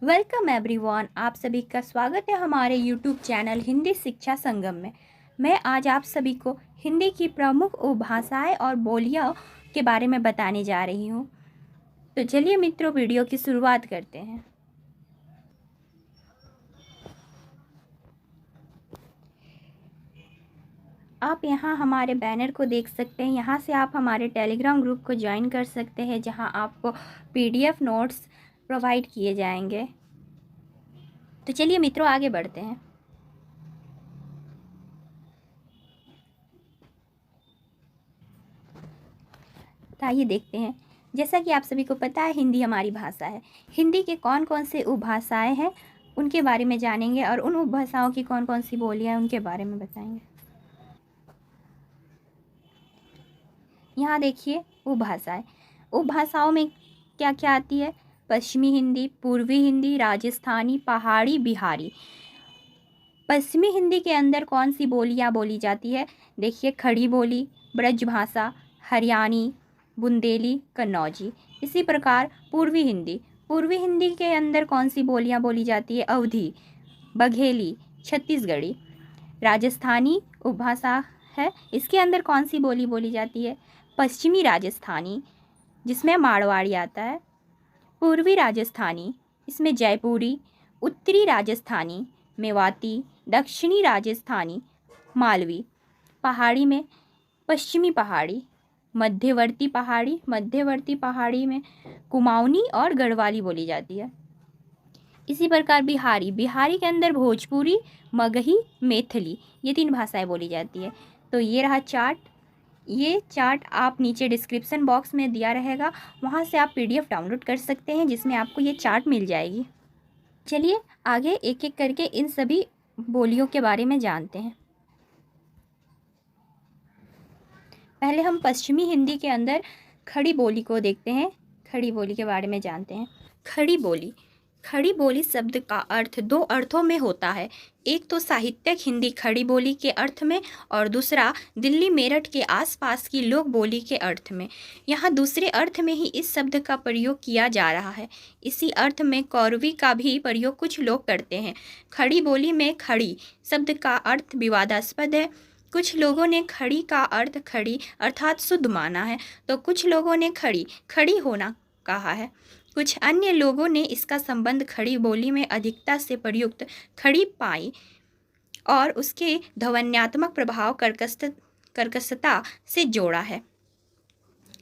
Welcome everyone. आप सभी का स्वागत है हमारे यूट्यूब चैनल हिंदी शिक्षा संगम में। मैं आज आप सभी को हिंदी की प्रमुख उपभाषाएं और बोलियों के बारे में बताने जा रही हूँ। तो चलिए मित्रों, वीडियो की शुरुआत करते हैं। आप यहाँ हमारे बैनर को देख सकते हैं। यहाँ से आप हमारे टेलीग्राम ग्रुप को ज्वाइन कर सकते हैं, जहाँ आपको PDF नोट्स प्रोवाइड किए जाएंगे। तो चलिए मित्रों, आगे बढ़ते हैं। तो आइए देखते हैं। जैसा कि आप सभी को पता है, हिंदी हमारी भाषा है। हिंदी के कौन कौन से उपभाषाएं हैं उनके बारे में जानेंगे, और उन उपभाषाओं की कौन कौन सी बोलियां हैं उनके बारे में बताएंगे। यहाँ देखिए उपभाषाएं। उपभाषाओं में क्या क्या आती है? पश्चिमी हिंदी, पूर्वी हिंदी, राजस्थानी, पहाड़ी, बिहारी। पश्चिमी हिंदी के अंदर कौन सी बोलियाँ बोली जाती है? देखिए, खड़ी बोली, ब्रजभाषा, हरियाणी, बुंदेली, कन्नौजी। इसी प्रकार पूर्वी हिंदी। पूर्वी हिंदी के अंदर कौन सी बोलियाँ बोली जाती है? अवधी, बघेली, छत्तीसगढ़ी। राजस्थानी उपभाषा है, इसके अंदर कौन सी बोली बोली जाती है? पश्चिमी राजस्थानी, जिसमें मारवाड़ी आता है। पूर्वी राजस्थानी, इसमें जयपुरी। उत्तरी राजस्थानी, मेवाती। दक्षिणी राजस्थानी, मालवी। पहाड़ी में पश्चिमी पहाड़ी, मध्यवर्ती पहाड़ी में कुमाऊनी और गढ़वाली बोली जाती है। इसी प्रकार बिहारी। बिहारी के अंदर भोजपुरी, मगही, मैथिली, ये 3 भाषाएं बोली जाती है। तो ये रहा चार्ट। ये चार्ट आप नीचे डिस्क्रिप्शन बॉक्स में दिया रहेगा, वहाँ से आप PDF डाउनलोड कर सकते हैं, जिसमें आपको ये चार्ट मिल जाएगी। चलिए आगे एक एक करके इन सभी बोलियों के बारे में जानते हैं। पहले हम पश्चिमी हिंदी के अंदर खड़ी बोली को देखते हैं। खड़ी बोली के बारे में जानते हैं। खड़ी बोली। खड़ी बोली शब्द का अर्थ 2 अर्थों में होता है। एक तो साहित्यिक हिंदी खड़ी बोली के अर्थ में, और दूसरा दिल्ली मेरठ के आसपास की लोक बोली के अर्थ में। यहाँ दूसरे अर्थ में ही इस शब्द का प्रयोग किया जा रहा है। इसी अर्थ में कौरवी का भी प्रयोग कुछ लोग करते हैं। खड़ी बोली में खड़ी शब्द का अर्थ विवादास्पद है। कुछ लोगों ने खड़ी का अर्थ खड़ी अर्थात शुद्ध माना है, तो कुछ लोगों ने खड़ी खड़ी होना कहा है। कुछ अन्य लोगों ने इसका संबंध खड़ी बोली में अधिकता से प्रयुक्त खड़ी पाई और उसके ध्वन्यात्मक प्रभाव कर्कशता से जोड़ा है।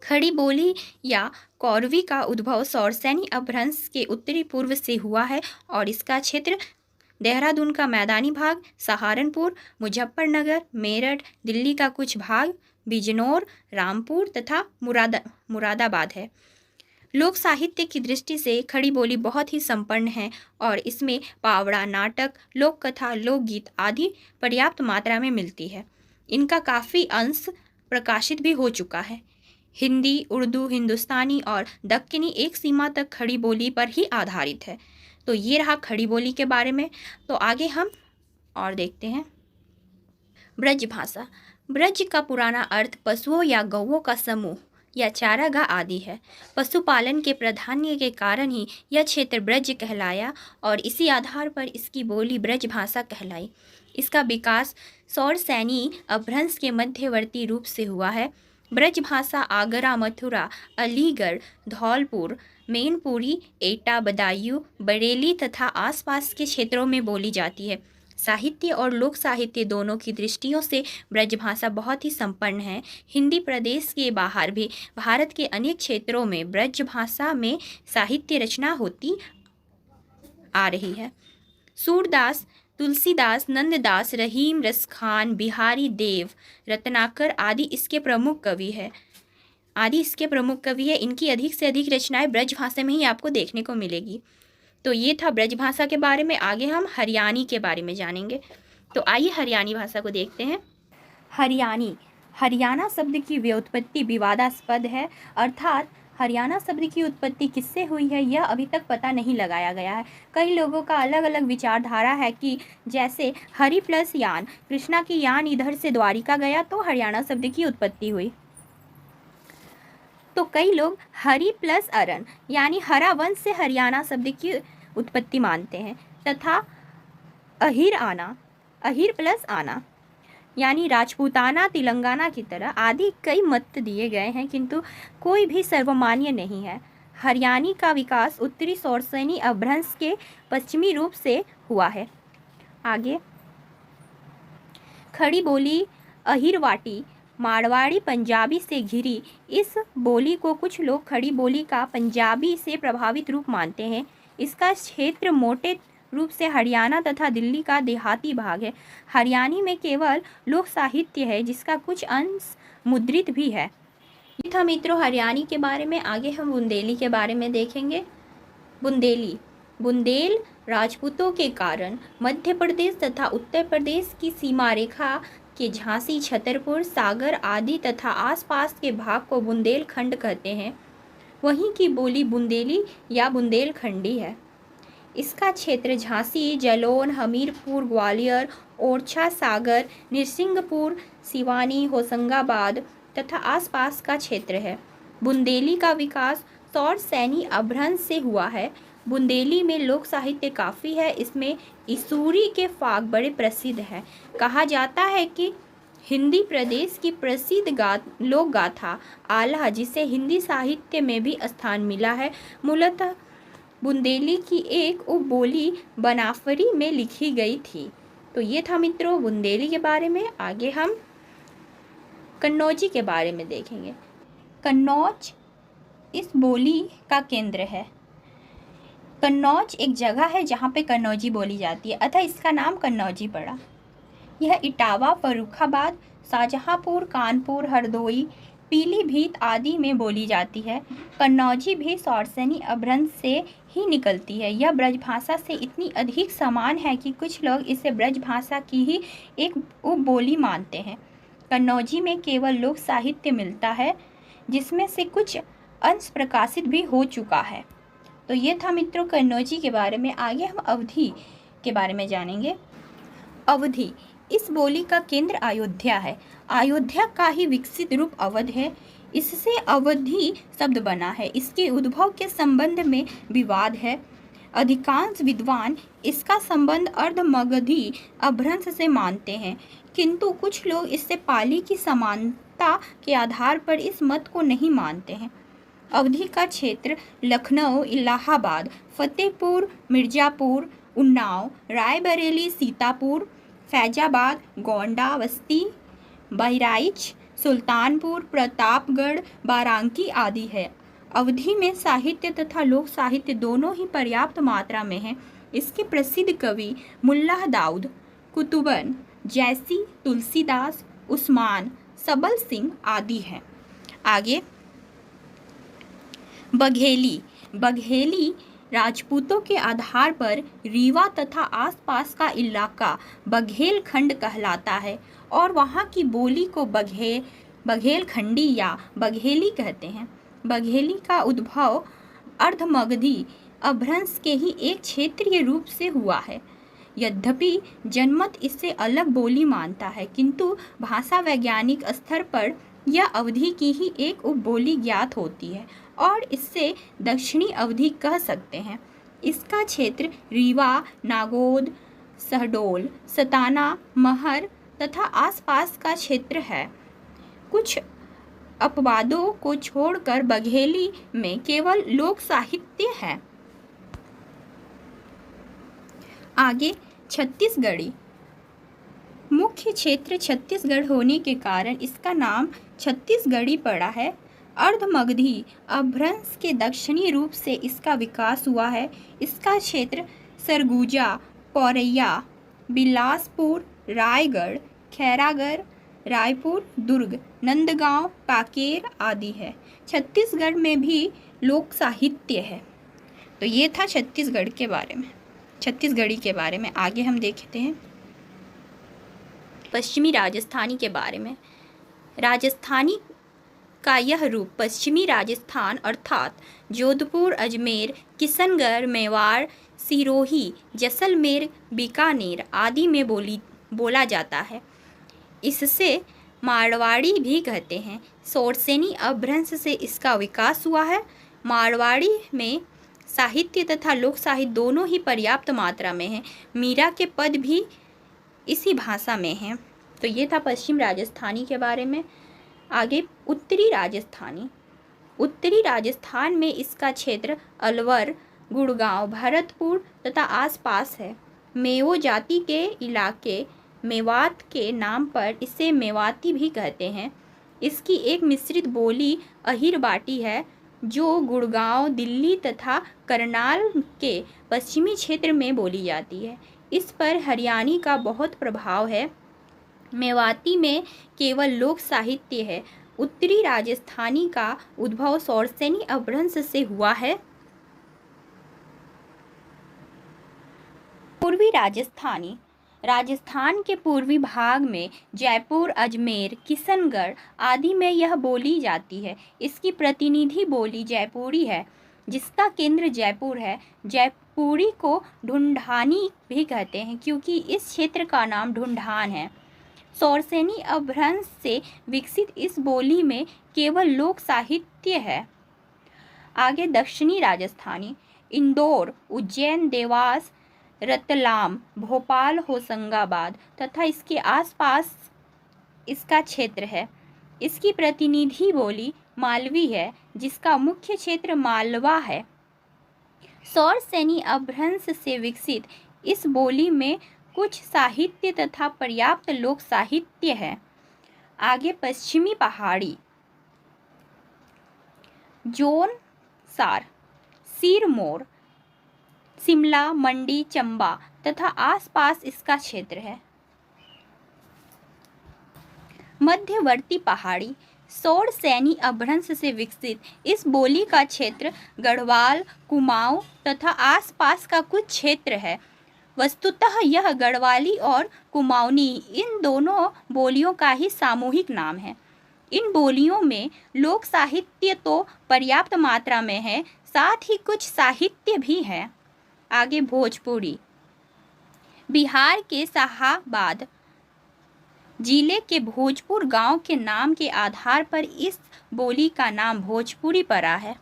खड़ी बोली या कौरवी का उद्भव सौरसैनी अपभ्रंश के उत्तरी पूर्व से हुआ है, और इसका क्षेत्र देहरादून का मैदानी भाग, सहारनपुर, मुजफ्फरनगर, मेरठ, दिल्ली का कुछ भाग, बिजनौर, रामपुर तथा मुरादाबाद है। लोक साहित्य की दृष्टि से खड़ी बोली बहुत ही संपन्न है, और इसमें पावड़ा, नाटक, लोक कथा, लोकगीत आदि पर्याप्त मात्रा में मिलती है। इनका काफ़ी अंश प्रकाशित भी हो चुका है। हिंदी, उर्दू, हिंदुस्तानी और दक्कनी एक सीमा तक खड़ी बोली पर ही आधारित है। तो ये रहा खड़ी बोली के बारे में। तो आगे हम और देखते हैं। ब्रज भाषा। ब्रज का पुराना अर्थ पशुओं या गौओं का समूह या चारागाह आदि है। पशुपालन के प्राधान्य के कारण ही यह क्षेत्र ब्रज कहलाया, और इसी आधार पर इसकी बोली ब्रज भाषा कहलाई। इसका विकास सौरसैनी अपभ्रंश के मध्यवर्ती रूप से हुआ है। ब्रज भाषा आगरा, मथुरा, अलीगढ़, धौलपुर, मैनपुरी, एटा, बदायूं, बरेली तथा आसपास के क्षेत्रों में बोली जाती है। साहित्य और लोक साहित्य दोनों की दृष्टियों से ब्रजभाषा बहुत ही संपन्न है। हिंदी प्रदेश के बाहर भी भारत के अनेक क्षेत्रों में ब्रजभाषा में साहित्य रचना होती आ रही है। सूरदास, तुलसीदास, नंददास, रहीम, रसखान, बिहारी देव, रत्नाकर आदि इसके प्रमुख कवि है। इनकी अधिक से अधिक रचनाएं ब्रजभाषा में ही आपको देखने को मिलेगी। तो ये था ब्रजभाषा के बारे में। आगे हम हरियाणी के बारे में जानेंगे। तो आइए हरियाणी भाषा को देखते हैं। हरियाणी। हरियाणा शब्द की व्युत्पत्ति विवादास्पद है, अर्थात हरियाणा शब्द की उत्पत्ति किससे हुई है यह अभी तक पता नहीं लगाया गया है। कई लोगों का अलग अलग विचारधारा है कि जैसे हरि प्लस यान, कृष्णा की यान इधर से द्वारिका गया तो हरियाणा शब्द की उत्पत्ति हुई। तो कई लोग हरि प्लस अरण यानी हरा वंश से हरियाणा शब्द की उत्पत्ति मानते हैं, तथा अहिर प्लस आना यानी राजपूताना तेलंगाना की तरह आदि कई मत दिए गए हैं, किंतु कोई भी सर्वमान्य नहीं है। हरियाणी का विकास उत्तरी सौरसेनी अपभ्रंश के पश्चिमी रूप से हुआ है। आगे खड़ी बोली अहिरवाटी मारवाड़ी पंजाबी से घिरी इस बोली को कुछ लोग खड़ी बोली का पंजाबी से प्रभावित रूप मानते हैं। इसका क्षेत्र मोटे रूप से हरियाणा तथा दिल्ली का देहाती भाग है। हरियाणी में केवल लोक साहित्य है जिसका कुछ अंश मुद्रित भी है। ये था मित्रों हरियाणी के बारे में। आगे हम बुंदेली के बारे में देखेंगे। बुंदेल राजपूतों के कारण मध्य प्रदेश तथा उत्तर प्रदेश की सीमा रेखा के झांसी, छतरपुर, सागर आदि तथा आसपास के भाग को बुंदेलखंड कहते हैं। वहीं की बोली बुंदेली या बुंदेलखंडी है। इसका क्षेत्र झांसी, जलौन, हमीरपुर, ग्वालियर, ओरछा, सागर, नरसिंहपुर, सिवानी, होशंगाबाद तथा आसपास का क्षेत्र है। बुंदेली का विकास सौरसेनी अपभ्रंश से हुआ है। बुंदेली में लोक साहित्य काफ़ी है। इसमें इसूरी के फाग बड़े प्रसिद्ध हैं। कहा जाता है कि हिंदी प्रदेश की प्रसिद्ध लोक गाथा आला, जिसे हिंदी साहित्य में भी स्थान मिला है, मूलतः बुंदेली की एक उपबोली बनाफरी में लिखी गई थी। तो ये था मित्रों बुंदेली के बारे में। आगे हम कन्नौजी के बारे में देखेंगे। कन्नौज इस बोली का केंद्र है। कन्नौज एक जगह है जहाँ पे कन्नौजी बोली जाती है, अतः इसका नाम कन्नौजी पड़ा। यह इटावा, फर्रुखाबाद, शाहजहाँपुर, कानपुर, हरदोई, पीलीभीत आदि में बोली जाती है। कन्नौजी भी सौरसेनी अपभ्रंश से ही निकलती है। यह ब्रजभाषा से इतनी अधिक समान है कि कुछ लोग इसे ब्रजभाषा की ही एक उपबोली मानते हैं। कन्नौजी में केवल लोक साहित्य मिलता है, जिसमें से कुछ अंश प्रकाशित भी हो चुका है। तो ये था मित्रों कन्नौजी के बारे में। आगे हम अवधी के बारे में जानेंगे। अवधी इस बोली का केंद्र अयोध्या है। अयोध्या का ही विकसित रूप अवध है। इससे अवधी शब्द बना है। इसके उद्भव के संबंध में विवाद है। अधिकांश विद्वान इसका संबंध अर्धमगधी अपभ्रंश से मानते हैं, किंतु कुछ लोग इससे पाली की समानता के आधार पर इस मत को नहीं मानते हैं। अवधी का क्षेत्र लखनऊ, इलाहाबाद, फतेहपुर, मिर्ज़ापुर, उन्नाव, रायबरेली, सीतापुर, फैजाबाद, गोंडा, बस्ती, बहराइच, सुल्तानपुर, प्रतापगढ़, बारांकी आदि है। अवधी में साहित्य तथा लोक साहित्य दोनों ही पर्याप्त मात्रा में है। इसके प्रसिद्ध कवि मुल्ला दाऊद, कुतुबन, जैसी, तुलसीदास, उस्मान, सबल सिंह आदि हैं। आगे बघेली राजपूतों के आधार पर रीवा तथा आसपास का इलाका बघेलखंड कहलाता है और वहाँ की बोली को बघेलखंडी या बघेली कहते हैं। बघेली का उद्भव अर्धमगधी अपभ्रंश के ही एक क्षेत्रीय रूप से हुआ है। यद्यपि जनमत इससे अलग बोली मानता है, किंतु भाषा वैज्ञानिक स्तर पर यह अवधी की ही एक उपबोली ज्ञात होती है और इससे दक्षिणी अवधी कह सकते हैं। इसका क्षेत्र रीवा, नागौद, शहडोल, सताना, महर तथा आसपास का क्षेत्र है। कुछ अपवादों को छोड़कर बघेली में केवल लोक साहित्य है। आगे छत्तीसगढ़ी। मुख्य क्षेत्र छत्तीसगढ़ होने के कारण इसका नाम छत्तीसगढ़ी पड़ा है। अर्धमगधी अपभ्रंश के दक्षिणी रूप से इसका विकास हुआ है। इसका क्षेत्र सरगुजा, पौरैया, बिलासपुर, रायगढ़, खैरागढ़, रायपुर, दुर्ग, नंदगांव, कांकेर आदि है। छत्तीसगढ़ में भी लोक साहित्य है। तो ये था छत्तीसगढ़ी के बारे में। आगे हम देखते हैं पश्चिमी राजस्थानी के बारे में। राजस्थानी का यह रूप पश्चिमी राजस्थान अर्थात जोधपुर, अजमेर, किशनगढ़, मेवाड़, सिरोही, जैसलमेर, बीकानेर आदि में बोला जाता है। इससे मारवाड़ी भी कहते हैं। सौरसेनी अपभ्रंश से इसका विकास हुआ है। मारवाड़ी में साहित्य तथा लोक साहित्य दोनों ही पर्याप्त मात्रा में हैं। मीरा के पद भी इसी भाषा में हैं। तो ये था पश्चिम राजस्थानी के बारे में। आगे उत्तरी राजस्थानी। उत्तरी राजस्थान में इसका क्षेत्र अलवर, गुड़गांव, भरतपुर तथा आसपास है। मेओ जाति के इलाके मेवात के नाम पर इसे मेवाती भी कहते हैं। इसकी एक मिश्रित बोली अहिरबाटी है जो गुड़गांव, दिल्ली तथा करनाल के पश्चिमी क्षेत्र में बोली जाती है। इस पर हरियाणी का बहुत प्रभाव है। मेवाती में केवल लोक साहित्य है। उत्तरी राजस्थानी का उद्भव सौरसेनी अपभ्रंश से हुआ है। पूर्वी राजस्थानी। राजस्थान के पूर्वी भाग में जयपुर, अजमेर, किशनगढ़ आदि में यह बोली जाती है। इसकी प्रतिनिधि बोली जयपुरी है जिसका केंद्र जयपुर है। जयपुरी को ढूंढानी भी कहते हैं क्योंकि इस क्षेत्र का नाम ढूंढान है। सौरसेनी अपभ्रंश से विकसित इस बोली में केवल लोक साहित्य है। आगे दक्षिणी राजस्थानी। इंदौर, उज्जैन, देवास, रतलाम, भोपाल, होशंगाबाद तथा इसके आसपास इसका क्षेत्र है। इसकी प्रतिनिधि बोली मालवी है जिसका मुख्य क्षेत्र मालवा है। सौरसेनी अपभ्रंश से विकसित इस बोली में कुछ साहित्य तथा पर्याप्त लोक साहित्य है। आगे पश्चिमी पहाड़ी। जौनसार, सिरमौर, शिमला, मंडी, चंबा तथा आसपास इसका क्षेत्र है। मध्यवर्ती पहाड़ी। सौरसेनी अपभ्रंश से विकसित इस बोली का क्षेत्र गढ़वाल, कुमाऊं तथा आसपास का कुछ क्षेत्र है। वस्तुतः यह गढ़वाली और कुमाऊनी इन दोनों बोलियों का ही सामूहिक नाम है। इन बोलियों में लोक साहित्य तो पर्याप्त मात्रा में है, साथ ही कुछ साहित्य भी है। आगे भोजपुरी। बिहार के शाहाबाद जिले के भोजपुर गांव के नाम के आधार पर इस बोली का नाम भोजपुरी पड़ा है।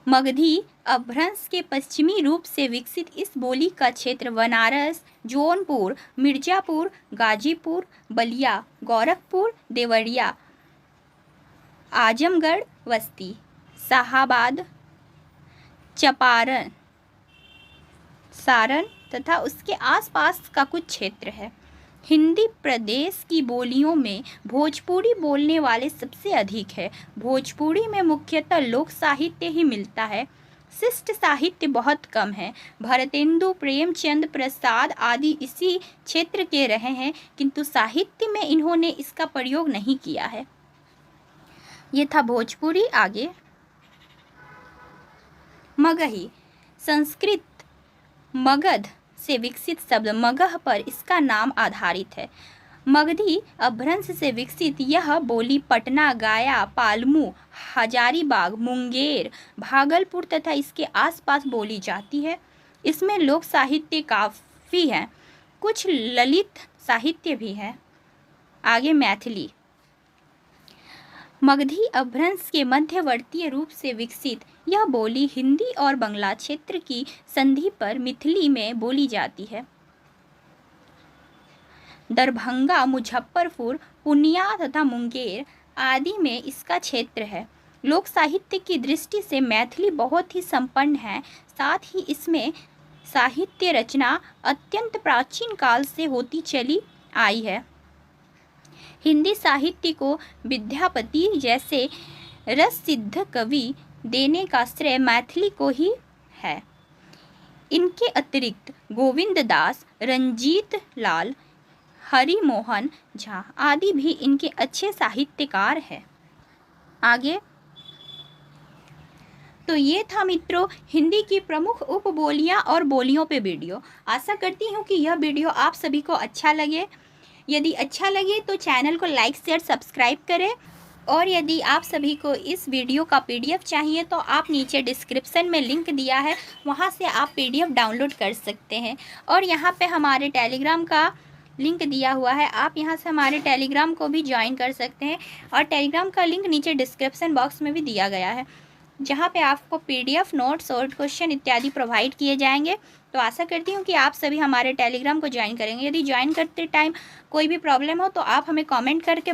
मगधी अपभ्रंश के पश्चिमी रूप से विकसित इस बोली का क्षेत्र बनारस, जौनपुर, मिर्जापुर, गाजीपुर, बलिया, गोरखपुर, देवरिया, आजमगढ़, बस्ती, शाहाबाद, चंपारण, सारण तथा उसके आसपास का कुछ क्षेत्र है। हिंदी प्रदेश की बोलियों में भोजपुरी बोलने वाले सबसे अधिक है। भोजपुरी में मुख्यतः लोक साहित्य ही मिलता है। शिष्ट साहित्य बहुत कम है। भरतेंदु, प्रेमचंद, प्रसाद आदि इसी क्षेत्र के रहे हैं किंतु साहित्य में इन्होंने इसका प्रयोग नहीं किया है। ये था भोजपुरी। आगे मगही। संस्कृत मगध से विकसित शब्द मगह पर इसका नाम आधारित है। मगधी अपभ्रंश से विकसित यह बोली पटना, गया, पालमू, हजारीबाग, मुंगेर, भागलपुर तथा इसके आसपास बोली जाती है। इसमें लोक साहित्य काफ़ी है, कुछ ललित साहित्य भी है। आगे मैथिली। मगधी अपभ्रंश के मध्यवर्तीय रूप से विकसित यह बोली हिंदी और बंगला क्षेत्र की संधि पर मिथिली में बोली जाती है। दरभंगा, मुजफ्फरपुर, पूर्णिया तथा मुंगेर आदि में इसका क्षेत्र है। लोक साहित्य की दृष्टि से मैथिली बहुत ही संपन्न है। साथ ही इसमें साहित्य रचना अत्यंत प्राचीन काल से होती चली आई है। हिंदी साहित्य को विद्यापति जैसे रस सिद्ध कवि देने का श्रेय मैथिली को ही है। इनके अतिरिक्त गोविंद दास, रंजीत लाल, हरिमोहन झा आदि भी इनके अच्छे साहित्यकार हैं। आगे तो ये था मित्रों हिंदी की प्रमुख उपबोलियां और बोलियों पे वीडियो। आशा करती हूँ कि यह वीडियो आप सभी को अच्छा लगे। यदि अच्छा लगे तो चैनल को लाइक, शेयर, सब्सक्राइब करें। और यदि आप सभी को इस वीडियो का PDF चाहिए तो आप नीचे डिस्क्रिप्शन में लिंक दिया है, वहाँ से आप PDF डाउनलोड कर सकते हैं। और यहाँ पे हमारे टेलीग्राम का लिंक दिया हुआ है, आप यहाँ से हमारे टेलीग्राम को भी ज्वाइन कर सकते हैं। और टेलीग्राम का लिंक नीचे डिस्क्रिप्शन बॉक्स में भी दिया गया है। जहाँ पे आपको PDF नोट्स और क्वेश्चन इत्यादि प्रोवाइड किए जाएंगे। तो आशा करती हूँ कि आप सभी हमारे टेलीग्राम को ज्वाइन करेंगे। यदि ज्वाइन करते टाइम कोई भी प्रॉब्लम हो तो आप हमें कमेंट करके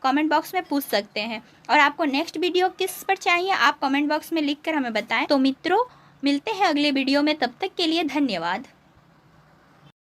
कमेंट बॉक्स में पूछ सकते हैं। और आपको नेक्स्ट वीडियो किस पर चाहिए आप कमेंट बॉक्स में लिख कर हमें बताएं। तो मित्रों, मिलते हैं अगले वीडियो में, तब तक के लिए धन्यवाद।